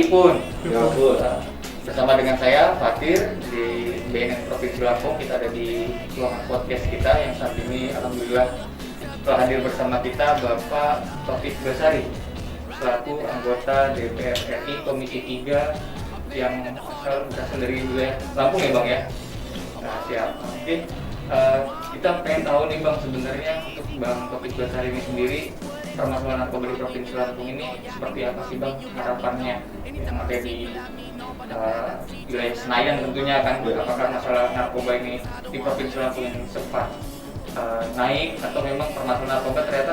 Pun. Ya Pun. Bersama dengan saya Fatir di BNN Provinsi Lampung. Kita ada di ruangan podcast kita yang saat ini alhamdulillah telah hadir bersama kita Bapak Taufik Basari selaku anggota DPR RI Komisi 3 yang berasal dari wilayah Lampung ya Bang ya. Nah siap. Oke. Kita pengen tahu nih Bang, sebenarnya untuk Bang Taufik Basari ini sendiri, permasalahan narkoba di Provinsi Lampung ini seperti apa sih Bang harapannya yang ada di wilayah Senayan tentunya kan? Apakah masalah narkoba ini di Provinsi Lampung ini sempat naik atau memang permasalahan narkoba ternyata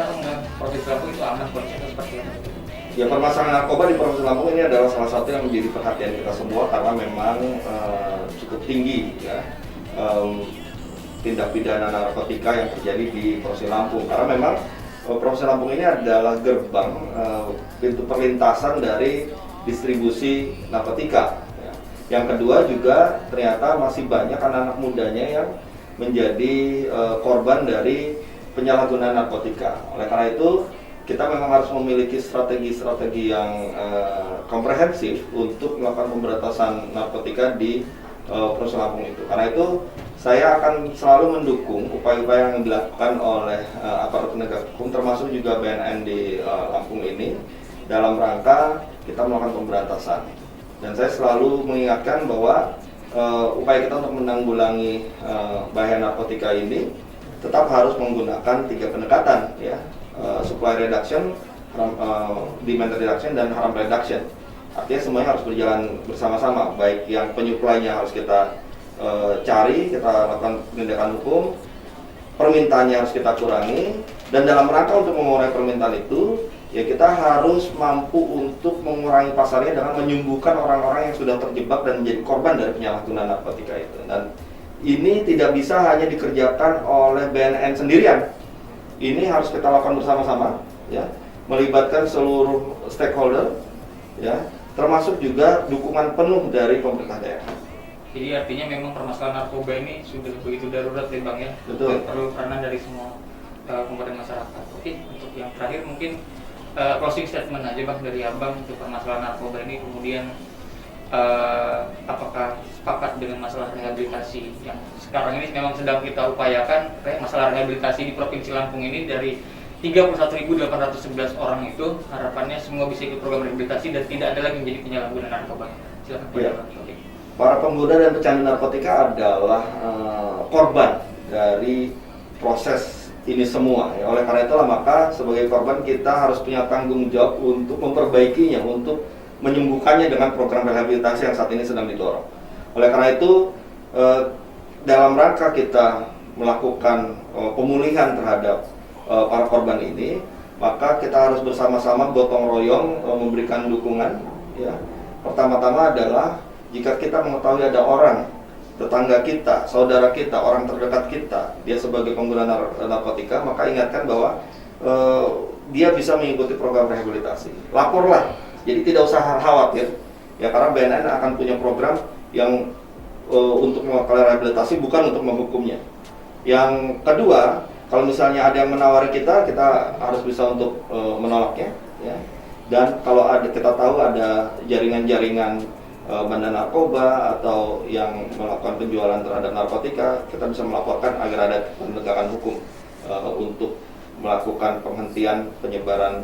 Provinsi Lampung itu aman kondisinya seperti apa? Ya, permasalahan narkoba di Provinsi Lampung ini adalah salah satu yang menjadi perhatian kita semua karena memang cukup tinggi ya tindak pidana narkotika yang terjadi di Provinsi Lampung, karena memang Provinsi Lampung ini adalah gerbang pintu perlintasan dari distribusi narkotika ya. Yang kedua juga ternyata masih banyak anak-anak mudanya yang menjadi korban dari penyalahgunaan narkotika. Oleh karena itu kita memang harus memiliki strategi-strategi yang komprehensif untuk melakukan pemberantasan narkotika di Provinsi Lampung itu. Karena itu saya akan selalu mendukung upaya-upaya yang dilakukan oleh aparat penegak hukum, termasuk juga BNN di Lampung ini, dalam rangka kita melakukan pemberantasan. Dan saya selalu mengingatkan bahwa upaya kita untuk menanggulangi bahaya narkotika ini tetap harus menggunakan 3 pendekatan ya, supply reduction, demand reduction, dan harm reduction. Artinya semuanya harus berjalan bersama-sama, baik yang penyuplainya harus kita cari, kita lakukan penindakan hukum, permintaannya harus kita kurangi, dan dalam rangka untuk mengurangi permintaan itu, ya kita harus mampu untuk mengurangi pasarnya dengan menyembuhkan orang-orang yang sudah terjebak dan menjadi korban dari penyalahgunaan narkotika itu. Dan ini tidak bisa hanya dikerjakan oleh BNN sendirian. Ini harus kita lakukan bersama-sama, ya, melibatkan seluruh stakeholder, ya, termasuk juga dukungan penuh dari pemerintah daerah. Jadi artinya memang permasalahan narkoba ini sudah begitu darurat ya Bang ya. Betul. Dan perlu peranan dari semua komponen masyarakat. Oke, untuk yang terakhir mungkin closing statement aja Bang dari Abang untuk permasalahan narkoba ini, kemudian apakah sepakat dengan masalah rehabilitasi yang sekarang ini memang sedang kita upayakan. Masalah rehabilitasi di Provinsi Lampung ini dari 31.811 orang itu harapannya semua bisa ikut program rehabilitasi dan tidak ada lagi menjadi penyalahguna narkoba. Silakan Pak. Ya. Para pengguna dan pecandu narkotika adalah korban dari proses ini semua ya. Oleh karena itulah maka sebagai korban kita harus punya tanggung jawab untuk memperbaikinya, untuk menyembuhkannya dengan program rehabilitasi yang saat ini sedang didorong. Oleh karena itu dalam rangka kita melakukan pemulihan terhadap para korban ini, maka kita harus bersama-sama gotong royong memberikan dukungan ya. Pertama-tama adalah jika kita mengetahui ada orang, tetangga kita, saudara kita, orang terdekat kita, dia sebagai pengguna narkotika, maka ingatkan bahwa dia bisa mengikuti program rehabilitasi. Laporlah, jadi tidak usah khawatir, ya, karena BNN akan punya program yang untuk melakukan rehabilitasi, bukan untuk menghukumnya. Yang kedua, kalau misalnya ada yang menawari kita, kita harus bisa untuk menolaknya, ya. Dan kalau ada, kita tahu ada jaringan-jaringan bandar narkoba atau yang melakukan penjualan terhadap narkotika, kita bisa melaporkan agar ada penegakan hukum untuk melakukan penghentian penyebaran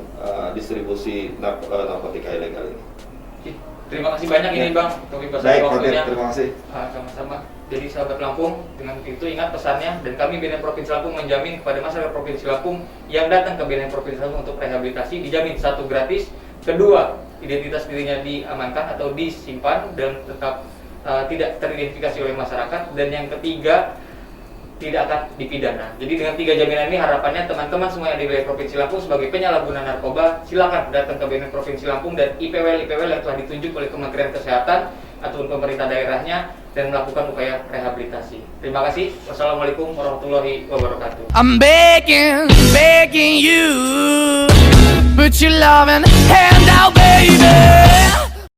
distribusi narkotika ilegal ini. Terima kasih banyak ini Bang Taufik Basari Baik, waktunya. terima kasih. Sama-sama. Jadi sahabat Lampung, dengan itu ingat pesannya, dan kami BNN Provinsi Lampung menjamin kepada masyarakat Provinsi Lampung yang datang ke BNN Provinsi Lampung untuk rehabilitasi dijamin 1 gratis, kedua identitas dirinya diamankan atau disimpan dan tetap tidak teridentifikasi oleh masyarakat, dan yang ketiga tidak akan dipidana. Jadi dengan 3 jaminan ini harapannya teman-teman semua yang di wilayah Provinsi Lampung sebagai penyalahguna narkoba silakan datang ke BNN Provinsi Lampung dan IPWL yang telah ditunjuk oleh Kementerian Kesehatan ataupun pemerintah daerahnya dan melakukan upaya rehabilitasi. Terima kasih. Wassalamualaikum warahmatullahi wabarakatuh. I'm begging you, put your loving hand out, baby.